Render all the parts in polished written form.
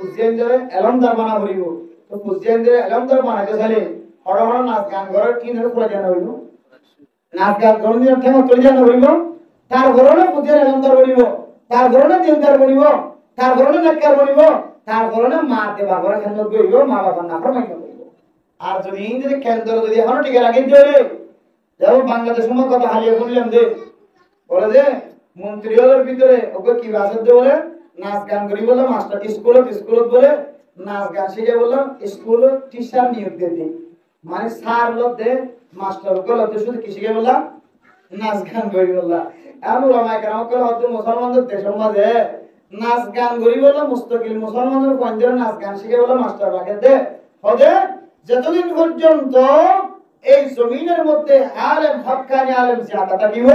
ফুজিয়ানদের এলমদার বানা হইব তো ফুজিয়ানদের এলমদার বানাইতে চাইলে হড় হড় নাচ গান করার কি ধরে করে জানা হইব নাচ গান করুন ঠেঙ তুলে জানা হইব তার ঘরনে ফুজিয়ান এলমদার বনিব তার ঘরনে দিনদার বনিব তার ঘরনে নেককার বনিব তার ঘরনে মা দেবা ঘরে খেদমত করিব মা বাবার নাফরমানি করিব আর যদি ইংরেজি কেন্দ্র যদি এখন টিকে লাগিয়ে দিলে যেমন বাংলাদেশের মতো কথা হারিয়ে বললাম যে বলে যে মন্ত্রীদের ভিতরে ওকে কি বাসের যে বলে নাচ গান করি বললাম মাস্টার স্কুলত বলে নাচ গান শিখে বললাম স্কুল টিচার নিয়োগ দিতে মানে স্যার লোকদের মাস্টার লোকদের শুধু কি শিখে বললাম নাচ গান করি বললাম এমন ওলামায়ে কেরাম করে হয়তো মুসলমানদের দেশের মাঝে নাচ গান করি বললাম মুস্তাকিল মুসলমানদের পয়েন্টের নাচ গান শিখে বললাম মাস্টার বাকে দে হবে যতদিন পর্যন্ত এই জমিনের মধ্যে আলেম হক্কানি আলেম জিয়াদা থাকিব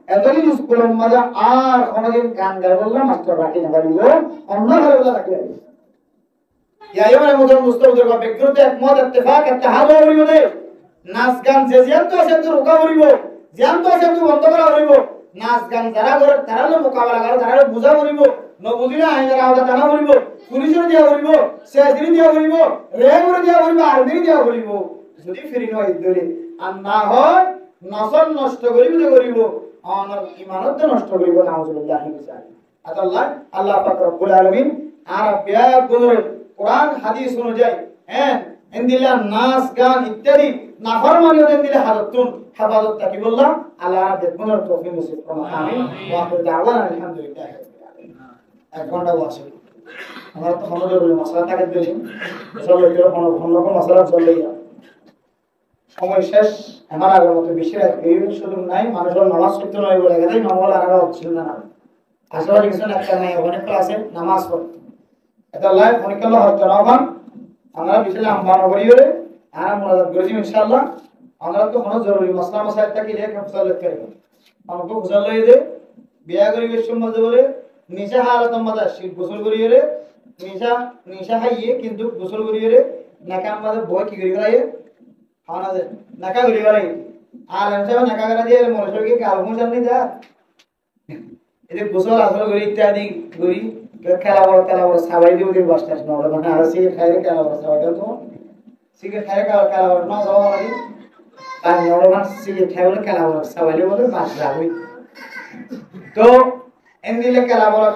এতদিন স্কুলের মধ্যে আর কোনদিন গান গাই বললাম মাস্টার বাকি না পারিব অন্য ঘরে বলা থাকলে ইয়া ইমানে মুসলিম মুস্তাফিদের ব্যক্তিগত একমত ইত্তেফাক ইত্তেহাদ হইব দে নাচ গান যে জিয়ান তো আছে তো রোকা হইব জিয়ান তো আছে তো বন্ধ করা হইব নাচ গান যারা করে তারা লো মোকাবেলা করে তারা বুঝা হইব ন বুঝিনা আইনের আওতা টানা হইব পুলিশের দিয়া হইব সেদিন দিয়া হইব রেগুরে দিয়া হইব আর্মি দিয়া হইব যদি ফিরি নয় ধরে আর না হয় নসল নষ্ট করিব যে করিব অনর ঈমানত নষ্ট করিব নাউজুবিল্লাহ মিজান আল্লাহ আল্লাহ পাক রব্বুল আলামিন আর ব্যাগ গুলো কোরআন হাদিস অনুযায়ী হ্যাঁ ইনদিলা নাচ গান ইত্যাদি নাফরমানি ইনদিলা হাদাতুন হেফাজত থাকি বললাম আল্লাহ রাব্বুল পুনর তৌফিক নসিব করুন আমিন ওয়া আখির দাওয়ানা আলহামদুলিল্লাহ এক ঘন্টা বসে আমরা তো আমাদের মশলা থাকে দিন চলো এর কোনো মশলা চলে যায় সময় শেষ আমার আগের মতো বেশি এই সুযোগ নাই মানুষের নামাজ পড়তে নয় বলে গেছে মামলা আলাদা হচ্ছিল না আসলে কিছু একটা নাই অনেক ক্লাসে নামাজ পড়তে এটা লাইভ অনেক কাল হচ্ছে না আমরা বিশেষ আমবানো করি বলে আর মুনাজাত করেছি ইনশাআল্লাহ আমরা তো কোনো জরুরি মশলা মশাইলটা কি লেখা ফুসাল লিখতে হবে আমাকে ফুসাল লই দে বিয়া করি বেশম মধ্যে বলে নিশা হালাত আমাদের শীত গোসল করি রে নিশা খাইয়ে কিন্তু গোসল করি রে নাকা আমাদের বই কি করি গলায়ে খাওয়া দে নাকা করি গলাই আর এমসা নাকা করা দিয়ে মনসর কি কাল কোন জানি যা এতে গোসল আসল করি ইত্যাদি করি খেলা বড় সবাই দিয়ে দিন বসতে আসে না মানে আর সি খাইরে খেলা বড় সবাই তো সিগারেট খাইরে খেলা বড় না যাওয়া মানে তাই বড় মানে সিগারেট খাইলে খেলা বড় সবাই বলে বাস যাবে তো এন্দিলে খেলা বড়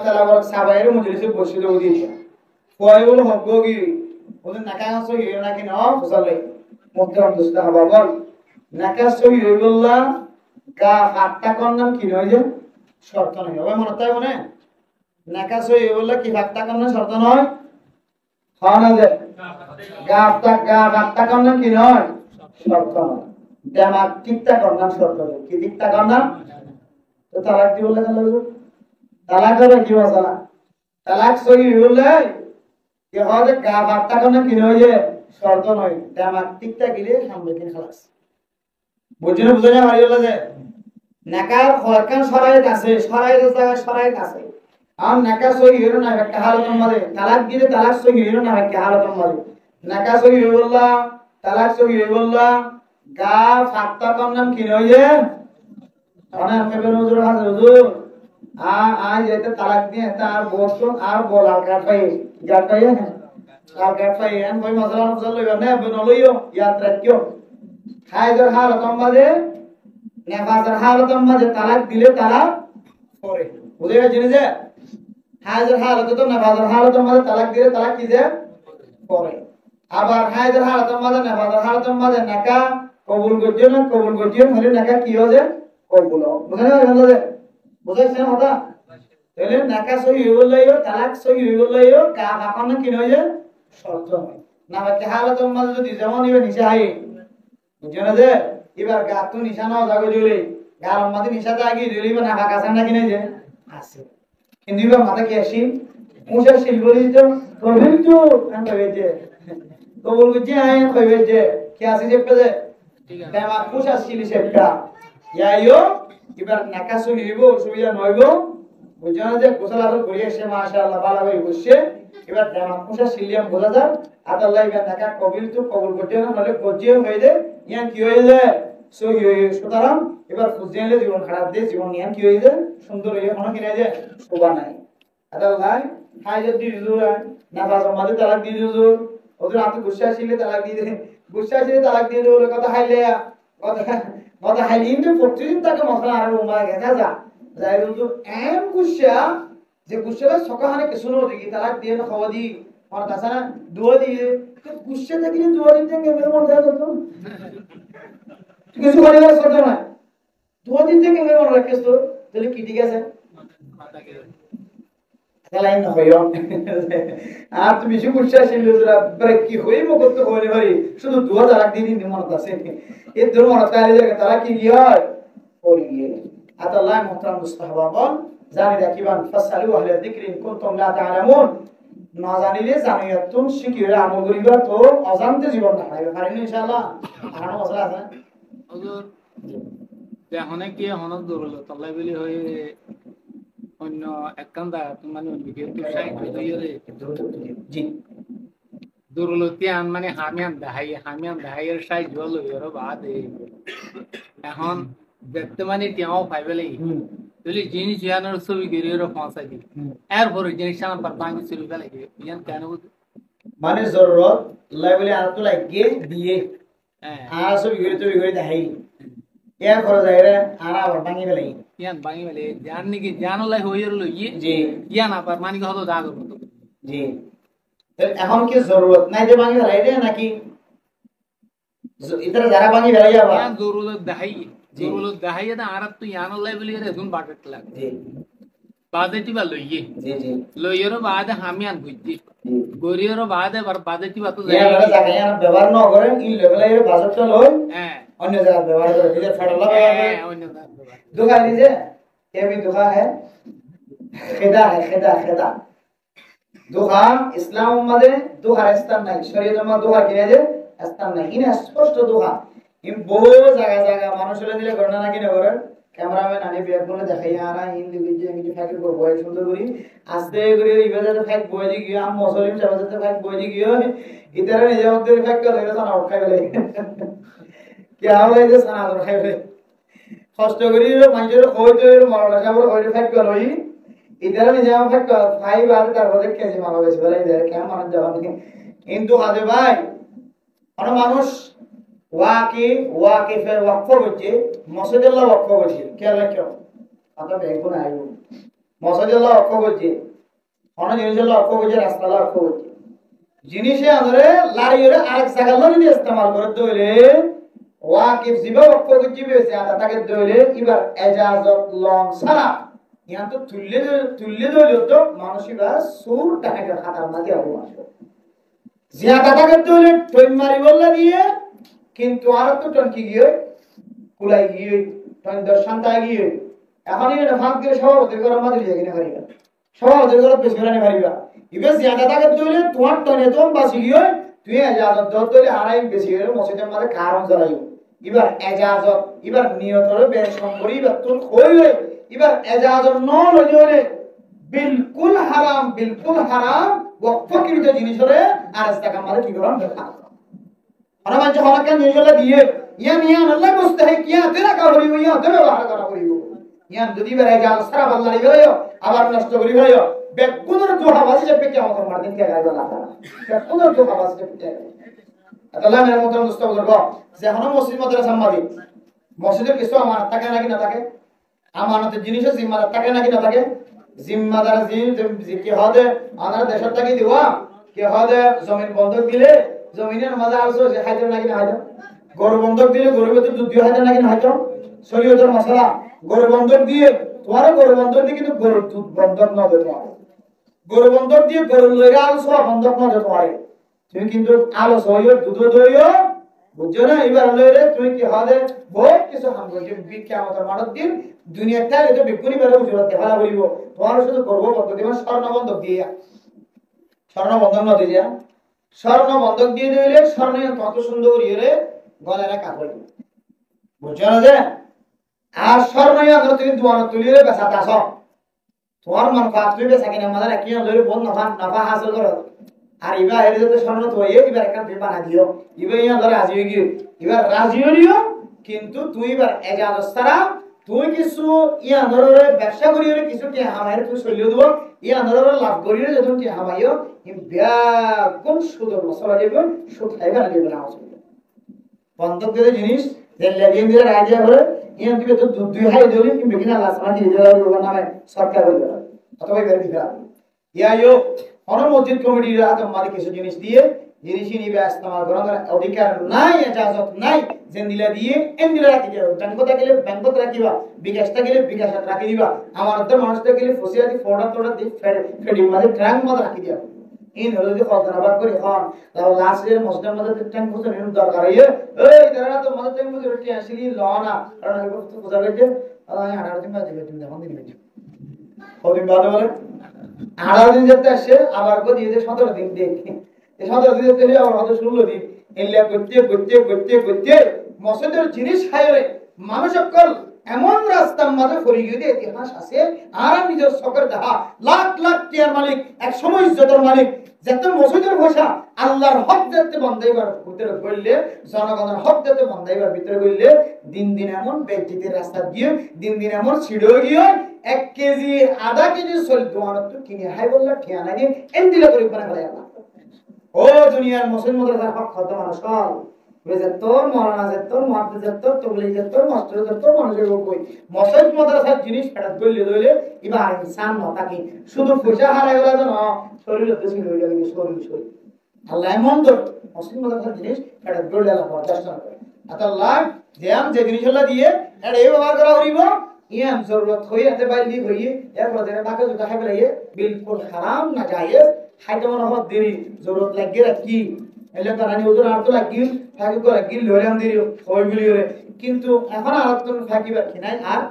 সবাইয়ের মজলিসে বসে দেব দিয়েছে কয় বলে হবো কি ওদের নাকা গাছ হই নাকি না বুঝালে মুদ্রা দুস্তা হবা বল নাকা সই হইবল্লা গা হাতটা কন্নাম কি নয় যে শর্ত নয় হবে মনে তাই মনে নাকা সই হইবল্লা কি হাতটা কন্নাম শর্ত নয় হ্যাঁ না যে গা হাতটা কন্নাম কি নয় শর্ত নয় দেমাগ ঠিকটা কন্নাম শর্ত কি ঠিকটা কন্নাম তো তালাক দি বললে কেন তালাক হবে কি মশলা তালাক সই হইবল্লা কি হয় গা হাতটা কন্নাম কি নয় যে শর্ত নয় দেমাগ ঠিকটা গিলে সামনে দিন খালাস বুঝিনা বুঝাইয়া মারি হলো যে নাকার হরকান সরাইত আছে সরাইত আছে আর নাকা সই হইলো না একটা হালতম মারে তালাক দিলে তালাক সই হইলো না একটা হালতম মারে নাকা সই হইবল্লা তালাক সই হইবল্লা গা ফাটটা কম নাম কি নইয়ে মানে আপনি হুজুর হুজুর আজ এটা তালাক দিয়ে তার বস্তু আর বলাল কাটাই এন কই মশলা লইবা না বনলইও ইয়াদ রাখিও হায়দার হালতম মাঝে নেফাসের হালতম মাঝে তালাক দিলে তালাক পড়ে বুঝে গেছেন যে হায়দার হালত তো নেফাসের হালতম মাঝে তালাক দিলে তালাক কি যে পড়ে আবার হায়দার হালতম মাঝে নেফাসের হালতম মাঝে নাকা কবুল করছিও হলে নাকা কি হবে কবুল বুঝে গেল যে বুঝাইছেন কথা তাহলে নাকা সই হইবলাইও তালাক সই হইবলাইও কা আপন কি নয় শর্ত হয় না বাকি হালতম মাঝে যদি যেমন ইবে নিচে আই বুঝছেন যে এবার গা তো নিশানা জাগো দিলে গার মাঝে নিশা জাগি দিলে না বাকা সামনে কি নাই যে আছে কিন্তু এবার মাথা কি আসি মুশা শিলবলি তো কবিল তো আমি কইবে কবুল করছি আই কইবে যে কি আছে যে পেলে ঠিক আছে আমার মুশা শিলি সেটা ইয়াইও এবার নাকা সই হইব অসুবিধা নইব বুঝছেন যে গোসল আদর করি এসে মাশাআল্লাহ ভালো হয়ে বসে এবার আমার মুশা শিলিয়াম বোঝা যায় আল্লাহ এবার নাকা কবিল তো কবুল করতে না মানে গজিয়ে হয়ে যায় ইয়ান কি হয়ে যায় সই হয়ে সুতরাং এবার খুঁজলে জীবন খারাপ দিয়ে জীবন ইয়ান কি হয়ে যায় সুন্দর হয়ে কোনো কিনা যায় শোভা নাই আল্লাহ হাইজত দি হুজুর নাফাজ মাঝে তালাক দি হুজুর হুজুর আপনি গুসা ছিলে তালাক দি দেন গুসা ছিলে তালাক দি হুজুর কথা হাইলে কথা হাইলে কিন্তু প্রতিদিন তাকে মশলা আর উমা গেছা যাই হুজুর এম গুসা যে গুসাটা সকাহানে কিছু নো দেখি তালাক দিয়ে না খাওয়া দি আর তাছাড়া দুয়া দিয়ে গুসা থাকলে দুয়া দিতে কেমন মনে হয় তো কিছু করে করতে না দুয়া দিতে কেমন মনে রাখিস তো তাহলে কি ঠিক আছে লাইন হইও আর তুমি বেশি গুসা ছিল কি হইব করতে হইলে ভাই শুধু দুয়া তালাক দিয়ে দিন মনে আছে এই দুর মনে তাহলে তারা কি হয় পড়ি গিয়ে আল্লাহ মুহতারাম মুস্তাহবান জানি রাখিবান ফাসালু আহলে যিকরিন কুনতুম লা তাআলামুন না জানিলে জানিয়া তুমি শিখিরে আমল করিবা তো অজান্তে জীবন দেখাইবে পারেন ইনশাআল্লাহ আর মশলা আছে হুজুর দেখনে কি হনক দরল তল্লাই বলি হয়ে অন্য একখানদা মানে অন্যকে তো সাইড হইয়ে রে জি দুর্লতিয়ান মানে হামিয়ান দাহাইয়ের সাইজ হলো এর বাদে এখন দেখতে মানে টিয়াও পাইবেলাই তুলি জিনিস ইয়ানোর ছবি গিরির পৌঁছাই দি এরপরে জিনিস আমার পর পানি ছবি লাগে ইয়ান কেন মানে জরুরত লাইবলে আর তো লাগে দিয়ে হ্যাঁ আর ছবি গিরি দেখাই এর পরে যাইরে আর আবার ভাঙি ফেলাই ইয়ান ভাঙি বলে জান নাকি জানলাই হইর লইয়ে জি ইয়ান আবার মানে হলো দাগ হতো জি এখন কি জরুরত নাই যে ভাঙি ফেলাই দে নাকি ইতরা যারা ভাঙি ফেলাই যাবা ইয়ান জরুরত দাহাই না আর তো ইয়ানলাই বলি রে দুন বাটত লাগে জি বাজেটি বা লইয়ে জি জি লইয়ের বাদে হামিয়ান বুঝছি গরিয়ের বাদে বাজেটি বা তো এর জায়গা এর ব্যবহার না করেন এই লেভেলের বাজেটটা লই হ্যাঁ অন্য জায়গা ব্যবহার করে নিজের ফাটলা ব্যবহার করে অন্য দাগ दुखा लीजिए ये भी दुखा है खेदा दुखा इस्लाम मधे दुखा स्थान नहीं शरीयत में दुखा किने जे स्थान नहीं इन स्पष्ट दुखा इन बहु जगह মানুষের দিলে গণনা না কিনে করেন ক্যামেরাম্যান আনি বিয়ার বলে দেখাই আরা হিন্দি বিজে হিন্দি ফাইক করব এই সুন্দর করি আস্তে করে ইবাদতে ফাইক বইজি গিয়ে আম মুসলিম সাবাতে ফাইক বইজি গিয়ে ইতারে নিজের মধ্যে ফাইক করে এটা না উঠাই গেলে কি হবে যে সানা উঠাই গেলে কষ্ট করি মানুষের কইতে মরলা সাবর কইতে ফাইক করই ইতারে নিজে আম ফাইক ফাই বার তারপরে কেজি মারা বেশি বলে যে কেন মানুষ জবাব কিন্তু হাতে ভাই অনেক মানুষ ওয়াকিফে ওয়াকফ করছে মসজিদুল্লাহ ওয়াকফ করছে কেন কেউ কথা বেগুন আইব মসজিদুল্লাহ ওয়াকফ করছে অনেক জিনিসুল্লাহ ওয়াকফ করছে রাস্তাল্লাহ ওয়াকফ করছে জিনিসে আমাদের লারিয়ে আরেক জায়গা লরি ইস্তেমাল করে দইলে ওয়াকিফ জিবা ওয়াকফ করছে বেশি আদা তাকে দইলে এবার এজাজত লং সারা ইয়ান তো তুললে দইলে তো মানসিকভাবে সুর টাকা খাতার মাঝে আবু আসবে জিয়াদা তাকে দইলে টইন মারি বললা দিয়ে কিন্তু আর তো টনকি গিয়ে কুলাই গিয়ে টন দর্শনটা গিয়ে এখন এটা ভাগ দিয়ে সভাপতির ঘর মাঝে লিয়ে গিয়ে পারিবা সভাপতির ঘর পেছনে নে পারিবা ইবে জিয়াদা তাকে দইলে তোমার টনে তো বাসি গিয়ে তুই এজাজত দইলে আড়াই বেশি গিয়ে মসজিদের মাঝে কারণ জ্বালাইও এবার এজাজত এবার নিয়তরে বেশম করি এবার তুই কইলে এবার এজাজত ন লইলে বিলকুল হারাম ওয়াকফকৃত জিনিসরে আর ইস্তাকাম মাঝে কি করাম দেখা আমরা মানুষ হলকে নিয়ে দিয়ে ইয়ান আল্লাহ মুস্তাহিক ইয়া তেরা করি ইয়া তেরা ব্যবহার করা করিব ইয়ান যদি বেরে গাল সারা বাল্লারি গয়ো আবার নষ্ট করি গয়ো বেকুনের দোহা বাসি যে পেকে আমাদের মারদিন কে গায় না বেকুনের দোহা বাসি যে পেকে আল্লাহ মেরে মত মুস্তাফা করব যে হন মসজিদ মাদ্রাসা মাদি মসজিদের কিছু আমানত থাকে নাকি না থাকে আমানতের জিনিসের জিম্মাদার থাকে নাকি না থাকে জিম্মাদার কি হবে আমাদের দেশের থেকে দিওয়া কি হবে জমিন বন্ধক দিলে জমিনের মাঝে আসো যে খাইতে নাকি না হাইতো গরু বন্ধক দিলে গরু ভেতর দুধ দিয়ে হাইতে নাকি না হাইতো শরীয়তের মশলা গরু বন্ধক দিয়ে তোমার গরু বন্ধক দিয়ে কিন্তু গরুর দুধ বন্ধক না দিতে হয় গরু বন্ধক দিয়ে গরুর লইরা আলসো বন্ধক না দিতে হয় তুমি কিন্তু আলসো হইও দুধ দইও বুঝছো না এবার লইরে তুমি কি হবে বহুত কিছু হাম করছো কিয়ামতের মাঠের দিন দুনিয়াটা এটা বিপরীত বেলা বুঝলো দেখা বলিব তোমার শুধু গর্ব পদ্ধতি মানে স্বর্ণ বন্ধক দিয়ে স্বর্ণ বন্ধক না দিয়ে স্বর্ণ বন্ধক দিয়ে দিলে স্বর্ণ কত সুন্দর ইয়ে গলায় রাখা পড়ে বুঝছো না যে আর স্বর্ণ আমরা তুমি দোয়ানো তুলিলে বেসাতে আসো তোমার মন কাজ তুমি বেসা কিনা মাঝে রাখি লইলে বহুত নাফা হাসিল করো আর এবার হেরে যদি স্বর্ণ তো এবার একটা তুমি বানা দিও এবার ইয়া ধরে রাজি হয়ে গিয়ে এবার রাজি হইও কিন্তু তুই এবার এজাজত ছাড়া তুই কিছু ই আন্দোলনে ব্যবসা করিয়ে কিছু কে হামায়ের তুই চলিয়ে দেব ই আন্দোলনে লাভ করিয়ে যখন কে হামাইও ই ব্যাগুণ সুদর মশলা দেবেন সুদ খাইবে না দেবে না বন্ধক দিলে জিনিস যে লেগিয়ে দিয়ে রাজিয়া করে ইয়ান দিবে তো দুই হাই দিলে কি বেগিনা লাসনা দিয়ে দেওয়ার নামে সরকার হয়ে যাবে অথবা বের দিবে ইয়ায়ো অন মসজিদ কমিটির হাতে আমাদের কিছু জিনিস দিয়ে জিনিসই নিবে ইস্তেমাল করার অধিকার নাই ইজাজত নাই যে নিলা দিয়ে এন নিলা রাখি দিবা ব্যাংকতে গেলে ব্যাংকত রাখিবা বিকাশটা গেলে বিকাশত রাখি দিবা আমার অর্ধের মানুষটা গেলে ফসিয়াদি ফোড়া তোড়া দিয়ে ফেডি মাঝে ট্রাঙ্ক মধ্যে রাখি দিবা ইন হলো যদি খতরাবাদ করে হন তাহলে লাস্টের মসজিদের মধ্যে ট্রাঙ্ক বুঝে নিন দরকার হইয়ে এই তারা তো মধ্যে ট্রাঙ্ক বুঝে রটি আসলি লনা কারণ এগুলো তো বুঝা গেছে আল্লাহ 18 দিন বাদে তুমি যখন দিবে কদিন বাদে বলে 18 দিন যেতে আসে আবার কো দিয়ে 17 দিন দেখি এই 17 দিন যেতে আবার হয়তো 16 দিন এলিয়া করতে মসজিদের জিনিস খাইরে মানুষ সকল এমন রাস্তার মাঝে পড়ে গিয়ে ইতিহাস আছে আর নিজের সকর দেখা লাখ লাখ টিয়ার মালিক এক সময় ইজ্জতের মালিক যত মসজিদের ভাষা আল্লাহর হক যাতে বন্ধাইবার ভিতরে বললে জনগণের হক যাতে বন্ধাইবার ভিতরে বললে দিন দিন এমন বেজ্জিতের রাস্তা দিয়ে দিন দিন এমন ছিড়ে গিয়ে 1 কেজি আধা কেজি চল দোয়ানত কিনে হাই বললা ঠিয়ানা দিয়ে এন্দিলা করে বানা ফেলে আল্লাহ ও দুনিয়ার মুসলিম মাদ্রাসার হক কত মানুষ হল তোর মরনা তোর মহাদ্দেশ তোর তবলিগ তোর মাস্টার তোর মানুষের কই মুসলিম মাদ্রাসার জিনিস ফেরত করলে দইলে এবার ইনসান ন থাকি শুধু পয়সা হারাই গেল না শরীর তো ছিল হইলা কিন্তু শরীর আল্লাহ এমন তো মুসলিম মাদ্রাসার জিনিস ফেরত করলে আল্লাহ চেষ্টা করে আল্লাহ যে জিনিসগুলো দিয়ে এটা এই ব্যবহার করা হইব ইয়াম জরুরত হই এতে বাইলি হই এরপর যেটা টাকা জুতা খাবে লাগে বিলকুল হারাম না জায়েজ খাইতে মনে হয় দেরি জরুরত লাগে রাখি এলে তারানি ওজন আর তো লাগি ফাঁকি করে গিল লইলাম দেরি হই বিলিরে কিন্তু এখন আর তো ফাঁকি বাকি নাই আর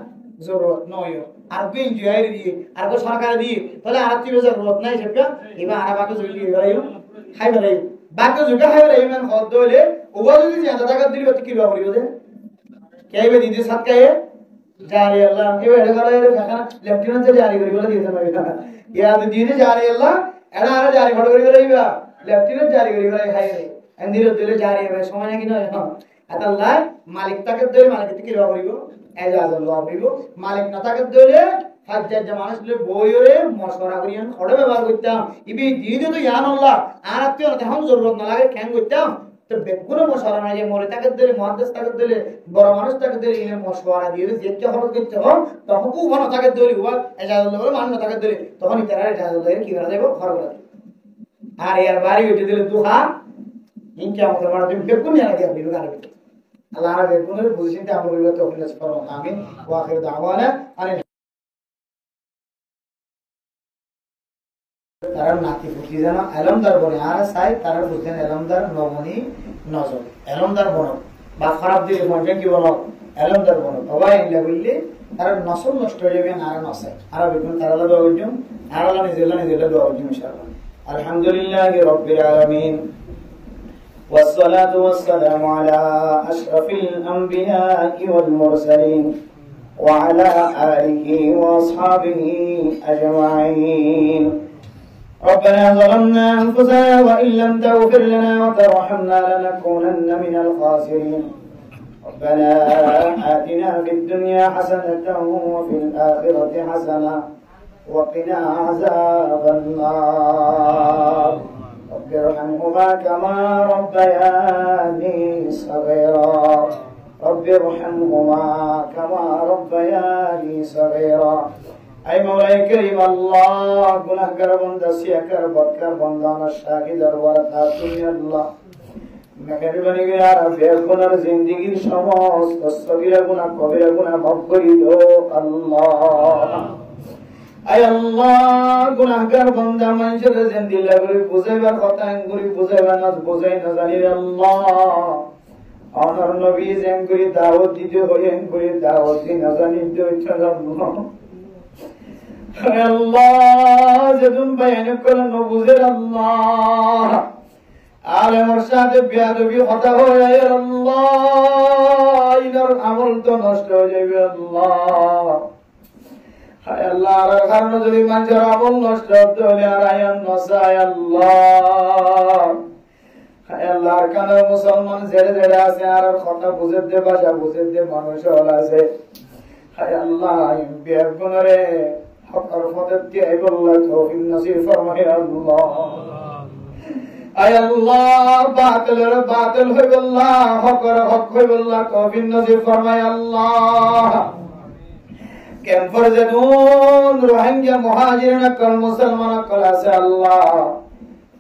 জরুরত নয় আর কি এনজয় দিয়ে আর তো সরকার দিয়ে তাহলে আর কি জরুরত নাই সেটা এবার আর বাকি জুলি গেলাইও খাই বেলাই বাকি জুগা খাই বেলাই মান হদ দইলে ওবা যদি জানা টাকা দিলে তো কি লাভ হইব যে কেইবে দিদি সাত কায়ে জারি আল্লাহ এবার গলায় খানা লেফটেন্যান্ট যে জারি করি বলে দিতে পারবে না ইয়া দিদি জারি আল্লাহ এরা আর জারি ফটো করি লইবা লেফটেন্যান্ট জারি করি বলে খাই রে এন্দির দিলে জারি হবে সময় নাকি নয় হ্যাঁ আল্লাহ মালিক তাকে দেই মালিক কি লাভ হইব এজাজ লাভ হইব মালিক না তাকে দিলে হাজার যে মানুষ দিলে বইরে মশওয়ারা করিয়ান খড়ে ব্যবহার করতাম ইবি দিদি তো জান আল্লাহ আর আত্মীয় তখন জরুরত না লাগে কেন করতাম তো বেগুন মশওয়ারা না যে মরে তাকে দিলে মুহাদ্দিস তাকে দিলে বড় মানুষ তাকে দিলে ইনে মশওয়ারা দিয়ে যেতে হলো করতে হবে তখন কো বড় তাকে দিলে ওয়া এজাজুল্লাহ বলে মান তাকে দিলে তখন ইতারা এজাজুল্লাহ কি করা যাবে ঘর বলা আর এর বাড়ি উঠে দিলে দুহা ইনকে আমাদের বড় তুমি বেগুন না দিয়ে আপনি গানে আল্লাহ আর বেগুনের বুঝিতে আমরা বলবো তো ফিলাস করো আমিন ওয়া আখির দাওয়ানা আনিল তারা নাতি ফুটি জানা এলমদার বনে আর সাই তারা বুঝেন এলমদার নমনি নজর এলমদার বন বা খারাপ দিয়ে মনে কি বলো এলমদার বন বাবা ইল্লা বললি তারা নসল নষ্ট হয়ে যাবে আর নসে আর বেগুন তারা দোয়া করুন আর আল্লাহ নিজে দোয়া করুন ইনশাআল্লাহ আলহামদুলিল্লাহি রাব্বিল আলামিন والصلاة والسلام على أشرف الأنبياء والمرسلين وعلى آله وأصحابه أجمعين ربنا ظلمنا أنفسنا وإن لم تغفر لنا وترحمنا لنكونن من الخاسرين ربنا آتنا في الدنيا حسنة وفي الآخرة حسنة وقنا عذاب النار رب ارحمهما كما ربياني صغيرا رب ارحمهما كما ربياني صغيرا اے مولا کریم اللہ گناہگار بندہ سیاکار بدکار بندہ نشاکی دربار تاکونی اللہ মেহেরবানি করে আর বেগুনার জিন্দেগীর সমস্ত সগীরা গুনাহ কবিরা গুনাহ মাফ করে দাও আল্লাহ আয় আল্লাহ গুনাহগার বান্দা মানুষের জিন্দেগি লাগলে বুঝাইবার কথা আঙ্গুরি বুঝাইবার না বুঝাই না জানি আল্লাহ আমার নবী জেঙ্গুরি দাওয়াত দিতে হয়ে আঙ্গুরি দাওয়াত দিন না জানি দইটা আল্লাহ আয় আল্লাহ যেদিন বয়ান করেন বুঝের আল্লাহ আলেমর সাথে বেয়াদবি কথা হয় আল্লাহ ইনার আমল তো নষ্ট হয়ে যাবে আল্লাহ হায় আল্লাহ আর কারণে যদি মানুষের আমল নষ্ট হতে হলে আর আয়ান নসায় আল্লাহ হায় আল্লাহ আর কারণে মুসলমান ছেড়ে ছেড়ে আছে আর কথা বুঝে দে ভাষা বুঝে দে মানুষ হল আছে হায় আল্লাহ বিয়ার গুণরে হকর ফদতি আইবুল্লাহ তৌফিক নসিব ফরমায় আল্লাহ আয় আল্লাহ বাতিলের বাতিল হইবুল্লাহ হকর হক হইবুল্লাহ তৌফিক নসিব ফরমায় আল্লাহ ক্যাম্পার যেমন রোহিঙ্গা মুহাজিরিন কল মুসলমান কল আছে আল্লাহ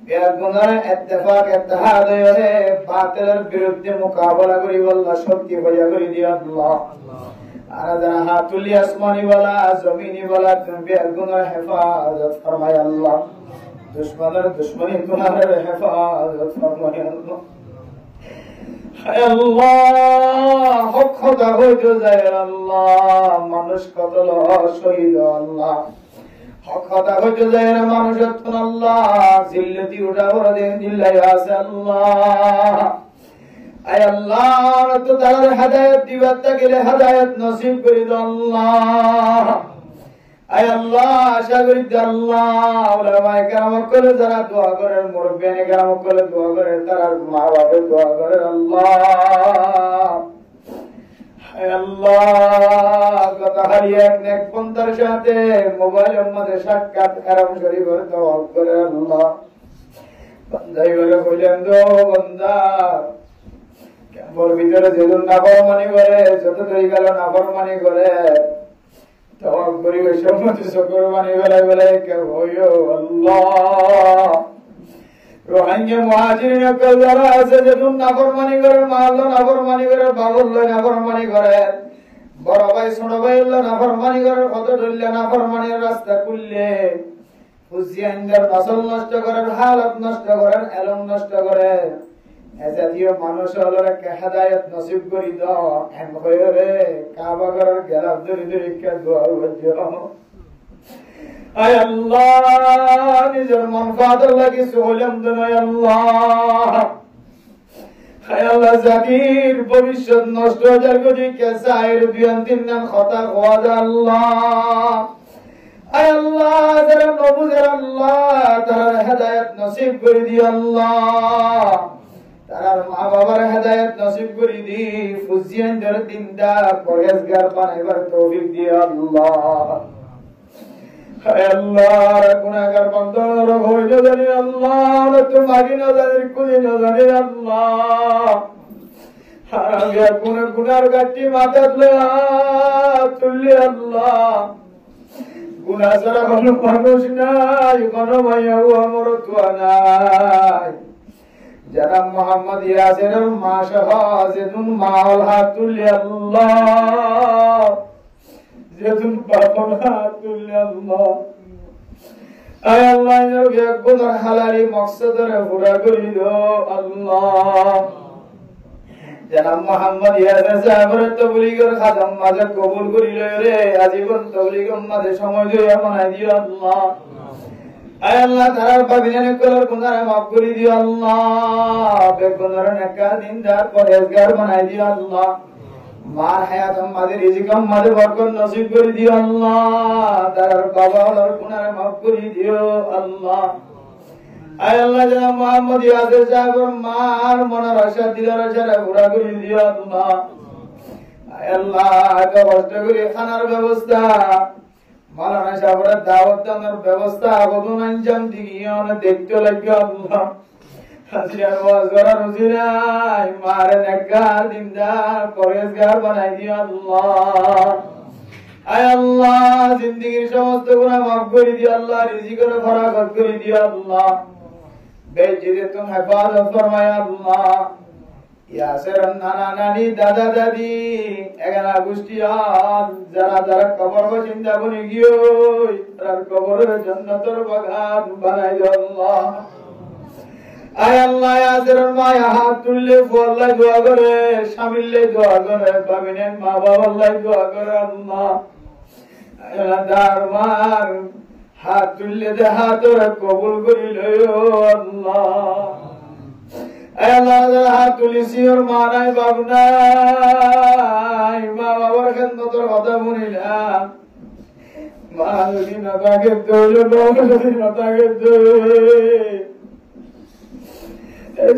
বিয়ার গুণরে ইত্তেফাক ইত্তেহাদ হয়ে বাতিলের বিরুদ্ধে মোকাবেলা করি আল্লাহ শক্তি হইয়া করি দিও আল্লাহ আর যারা হাত তুলি আসমানি ওয়ালা জমিনি ওয়ালা তুমি বিয়ার গুণরে হেফাজত ফরমায় আল্লাহ দুশমনের দুশমনি গুনাহের হেফাজত ফরমায় আল্লাহ হায় আল্লাহ হক খোদা হইতে যায় আল্লাহ মানুষ কত শহীদ আল্লাহ হক খোদা হইতে যায় মানুষ আল্লাহ জিল্লতি উঠা করে দেন জিল্লাই আছে আল্লাহ আয় আল্লাহ তো তার হেদায়েত দিবাতে গেলে হেদায়েত নসিব করে দাও আল্লাহ আয় আল্লাহ আশা করি আল্লাহ উলামায়ে কেরাম করে যারা দোয়া করে মুরব্বিয়ানে কেরাম করে দোয়া করে তার মা বাবা দোয়া করে আল্লাহ আয় আল্লাহ কথা হারিয়ে এক বন্দার সাথে মোবাইলের মধ্যে সাক্ষাৎ হারাম শরীফের দোয়া করে আল্লাহ বান্দাই বলে কইলেন গো বান্দা কেমন ভিতরে যেদিন নাফরমানি করে যত দই গেল নাফরমানি করে তওয়াব করি ওই সময় শুকরবানি বেলায় বেলায় কে হইও আল্লাহ রোহিঙ্গা মুহাজিরিন কল যারা আছে যেদিন নাফরমানি করে মাল্লো নাফরমানি করে বাবুল্লো নাফরমানি করে বড় ভাই ছোট ভাই নাফরমানি করে কত ধরলে নাফরমানির রাস্তা খুললে হুসিয়ানদের ফসল নষ্ট করেন হালত নষ্ট করেন এলম নষ্ট করে এজাতীয় মানুষ হলো একটা হেদায়েত নসিব করি দাও এম হয়ে রে কাবা করার গেলাপ ধরে ধরে কে দোয়া করছো আয় আল্লাহ নিজের মনফাতের লাগি সুহলম দেন আল্লাহ আয় আল্লাহ জাতির ভবিষ্যৎ নষ্ট হয়ে যার গতি কে সাইর বিয়ান তিন নাম খতা হওয়া যায় আল্লাহ আয় আল্লাহ যারা নবুজের আল্লাহ তারা হেদায়েত নসিব করে দিও আল্লাহ তার মা বাবার হেদায়েত নসিব করে দি ফুজিয়ানদের দিনদার পরহেজগার বানাইবার তৌফিক দিও আল্লাহ হায় আল্লাহ গুনাহগার বান্দার হইল জানি আল্লাহ তো মাগি না জানি কুনি না জানি আল্লাহ হারামিয়া গুনার গাটি মাথাত লয়া তুললি আল্লাহ গুনাহ ছাড়া কোনো মানুষ নাই কোনো মাইয়াও আমার তোয়া নাই যারা মোহাম্মদ ইয়াসিনের মা সহ যেদিন মাল হাত তুললি আল্লাহ যেদিন বাপন হাত তুললি আল্লাহ আয় আল্লাহ গুনার হালালি মকসদের পুরা করি দাও আল্লাহ যারা মোহাম্মদ ইয়াসিন সাহেবের তাবলীগের খাদম মাঝে কবুল করিল রে আজীবন তাবলীগের মাঝে সময় দিয়ে বানাই দিও আল্লাহ আয় আল্লাহ তার পাবিনের কলর গুনাহ মাফ করে দিও আল্লাহ বেগুনার নেকা দিনদার পরহেজগার বানাই দিও আল্লাহ মার হায়াত আমাদের রিজিক আমাদের বরকত নসিব করে দিও আল্লাহ তার বাবা ওর গুনাহ মাফ করে দিও আল্লাহ আয় আল্লাহ জানা মুহাম্মদ ইয়াসির সাহেবের মার মনের আশা দিলের আশা পুরা করে দিও আল্লাহ আয় আল্লাহ এত কষ্ট করে খানার ব্যবস্থা মালানা সাহেবের দাওয়াত দানের ব্যবস্থা আবদন আঞ্জাম দিগিয়ন দেখতে লাগে আল্লাহ হাজিরার ওয়াজ করার রুজিরাই মারে নেকা দিনদার পরহেজগার বানাই দিও আল্লাহ আয় আল্লাহ জিন্দেগীর সমস্ত গুনাহ মাফ করে দিও আল্লাহ রিজিকের ফরাগত করে দিও আল্লাহ বেজিরে তুমি হেফাজত ফরমায় আল্লাহ ইয়াসের নানা নানি দাদা দাদি এগানা গোষ্ঠীয়ান যারা যারা কবর চিন্তা বনে গিয়ে তার কবরের জান্নাতের বাগান বানাই দাও আল্লাহ আয় আল্লাহ ইয়াসের মা হাত তুললে আল্লাহ দোয়া করে শামিললে দোয়া করে বাবিনের মা বাবা আল্লাহ দোয়া করে আল্লাহ আয় আল্লাহ দারমান হাত তুললে দে হাতর কবুল করিল আল্লাহ আয় আল্লাহ হাত তুলিছি ওর মা নাই বাপ নাই মা বাবার খেদমতের কথা শুনিলাম মা যদি না থাকে যদি না থাকে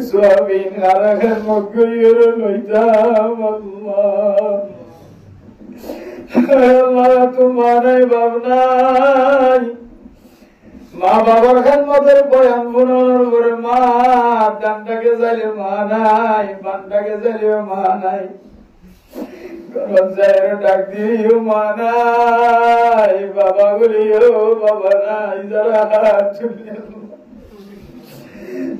সোয়াবিন আরাখের মুখ করিয়ে লইতাম আল্লাহ আল্লাহ তোমার নাই বাপ নাই, মা বাবার খেদমতের বয়ান বুনর করে মা ডানটাকে চাইলে মা নাই, বানটাকে চাইলে মা নাই, গরম চাইলে ডাক দিও মা নাই, বাবা বলিও বাবা নাই,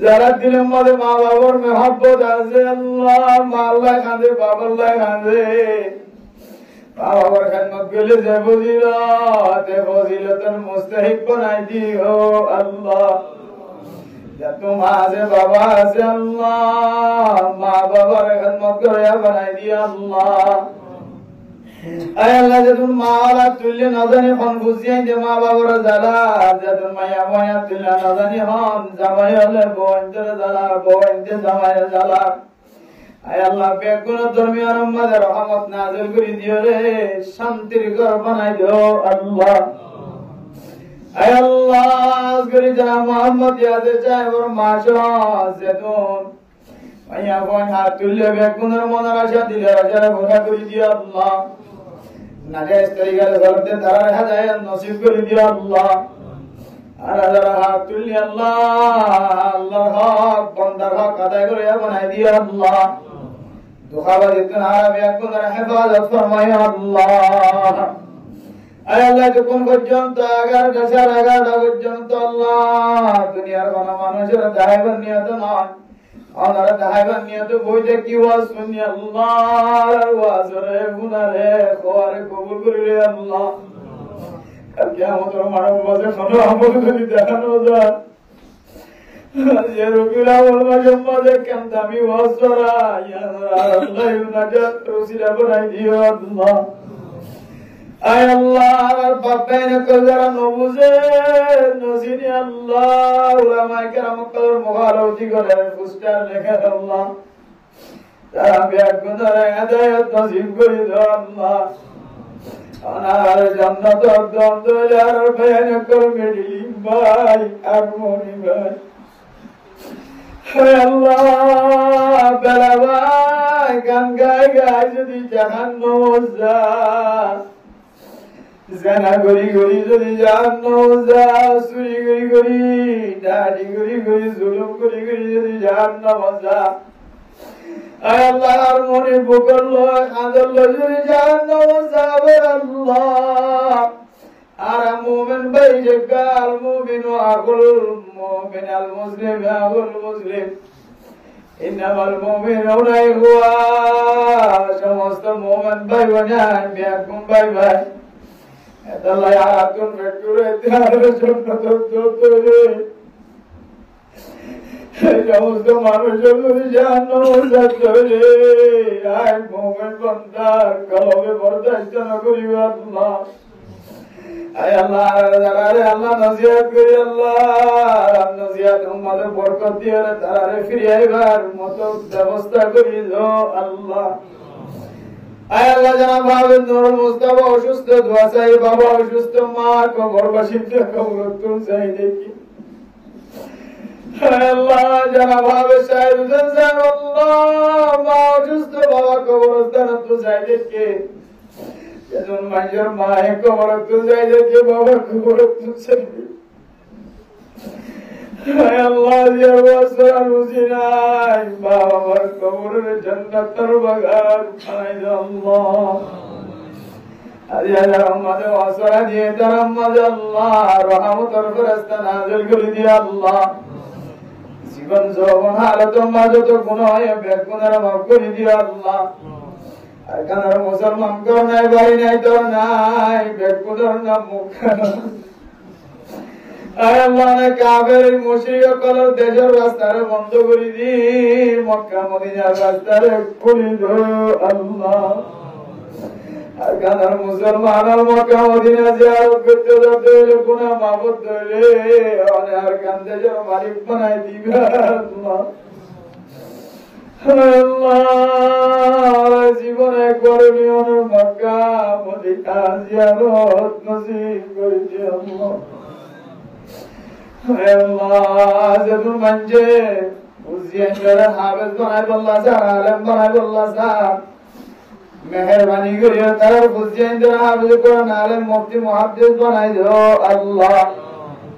যারা দিলের মধ্যে মা বাবার মেহাব্বত আছে আল্লাহ, মা আল্লাহ কাঁদে বাবা আল্লাহ কাঁদে, মা বাবার খেদমত গেলে যে ফজিলতের মুস্তাহিক বানাই দিও আল্লাহ। যত মা আছে বাবা আছে আল্লাহ, মা বাবার খেদমত করে বানাই দিও আল্লাহ। আয় আল্লাহ যখন মা ওরা তুললে না জানি হন বুঝিয়ে যে মা বাবার জ্বালা, যখন মায়া মায়া তুললে না জানি হন জামাই হলে বোনদের জ্বালা, বোনদের জামাইয়ের জ্বালা। আয় আল্লাহ বেগুন ধর্মীয় রহমতের রহমত নাযিল করে দিও রে, শান্তির ঘর বানাই দিও আল্লাহ। আয় আল্লাহ করে যারা মোহাম্মদ ইয়াদে চায় ওর মাসহ যেতুন মাইয়া বোন হাত তুললে বেগুনের মনের আশা দিলে যারা ঘোরা করে দিও আল্লাহ। নাজায়েজ তরিকার গলতে তারা হেদায়েত নসিব করে দিও আল্লাহ। আর যারা হাত তুললে আল্লাহ আল্লাহর হক বান্দার হক আদায় করে বানাই দিও আল্লাহ। দুঃখাবাদিত হারাবে আপনার হেফাজত ফরমায় আল্লাহ। আয় আল্লাহ যখন পর্যন্ত 11টা পর্যন্ত আল্লাহ দুনিয়ার কোন মানুষের দায়ভার নিয়ত নয়, ওনারা দায়ভার নিয়ত বইতে কি ওয়াজ শুনি আল্লাহ, ওয়াজরে গুনারে খোয়ারে কবুল করিলে আল্লাহ। কালকে আমাদের মানব বাজে কোনো আমল যদি দেখানো যায় যে রবিউল আউয়াল মাসের মধ্যে কেন দামি ওয়াজ করা ইয়া আল্লাহ নাজাত রসিলা বানাই দিও আল্লাহ। আয় আল্লাহ আর বাবাইনে কলরা নবুজে নজিনি আল্লাহ, উলামায়ে কেরাম কলর মুবারকি করে পুস্টার লেখা আল্লাহ, তারা বেগুনার হেদায়েত নসিব করে দাও আল্লাহ। আনার জান্নাত দন্দলার বেনে কল মেডিলি ভাই আর মনি ভাই, হে আল্লাহ বেলা ভাই গান গায় গায় যদি জাহান্নাম যায়, জানা গরি গরি যদি জাহান্নাম যায়, চুরি গরি গরি দাড়ি গরি গরি জুলুম গরি গরি যদি জাহান্নাম যায়, আয় আল্লাহ আর মনে বুকর লয় কাঁদর লয় যদি জাহান্নাম যাবে আল্লাহ। আর মুমিন ভাই যে গাল মুমিন আগুল মুমিন আল মুসলিম আগুল মুসলিম ইন্নামাল মুমিনুনা ইখওয়া, সমস্ত মুমিন ভাই বানান বিয়াকুম ভাই ভাই আল্লাহ আতুন ফেকুরে তার জন্য দোতরে সমস্ত মানুষের যদি জাহান্নাম যাবে, আয় মুমিন বান্দার কলবে বরদাস্ত না করিও আল্লাহ। আয় আল্লাহ যারা আল্লাহ নসিহত করি আল্লাহ নসিহত উম্মতে বরকত দিয়ে তারা ফিরে আইবার মতো ব্যবস্থা করি দাও আল্লাহ। আয় আল্লাহ জানা ভাবে নুরুল মুস্তাফা অসুস্থ, দোয়া চাই বাবা অসুস্থ, মা কবরবাসীকে কবরতুল চাই দেখি। আয় আল্লাহ জানা ভাবে শাহেদ হোসেন সাহেব আল্লাহ মা অসুস্থ, বাবা কবরস্থান তো চাই দেখি। যেজন মানুষের মায়ে কবরতুল চাই দেখি, বাবা কবরতুল চাই দেখি। আয় আল্লাহ জিয়ার ওয়াসরা রুজি নাই, বাবার কবরের জান্নাতের বাগান বানাই দাও আল্লাহ। আল্লাহ রহমতে ওয়াসরা দিয়ে রহমতে আল্লাহ রহমতের ফেরেশতা নাযিল করে দিও আল্লাহ। জীবন যৌবন হালত মাঝে তো গুনাহ হয় বেগুনার মাফ করে দিও আল্লাহ। আর কানার মুসলমান কর নাই বাড়ি নাই তো নাই বেগুনার নাম মুখ আয় আল্লাহ না কাফের মুশরিক কলর দেশের রাস্তারে বন্ধ করে দি, মক্কা মদিনার রাস্তারে খুলে দাও আল্লাহ। আর কানার মুসলমান আর মক্কা মদিনা জিয়ারত করতে যেতে হলে গুনাহ মাফ হইলে আর কান দেশের মালিক বানাই দিবে আল্লাহ। আল্লাহ জীবনে করণীয় মক্কা মদিনা জিয়ারত নসিব করে দিও আল্লাহ। আল্লাহ যেতুন মানছে বুঝিয়ে করে হাফেজ বানাই বল্লা স্যার, আলেম বানাই বল্লা স্যার, মেহরবানি করে তার ফুজিয়ানদের হাফিজ কোরআন আলেম মুফতি মুহাদ্দিস বানাই দিও আল্লাহ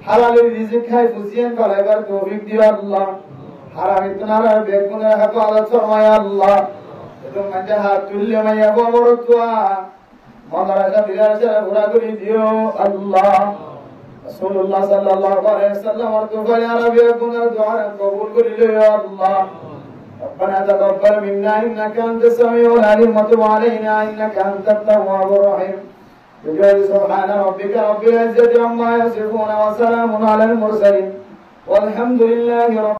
হালালের রিজিক খাই ফুজিয়ান ফলাইবার তৌফিক দিও আল্লাহ হারামি তুনার বেগুনের হেফাজত ফরমায় আল্লাহ এবং মাঝে হাত তুললে মাইয়া বড়তুয়া মনারা বিলাসা ঘোরা করে দিও আল্লাহ রাসূলুল্লাহ সাল্লাল্লাহু আলাইহি ওয়াসাল্লাম আর তুফাল আরবি গুনার দোয়া কবুল করিলে আল্লাহ ربنا تقبل منا إنك أنت السميع العليم وتب علينا إنك أنت التواب الرحيم بجاه سبحان ربك رب العزة عما يصفون وسلام على المرسلين والحمد لله رب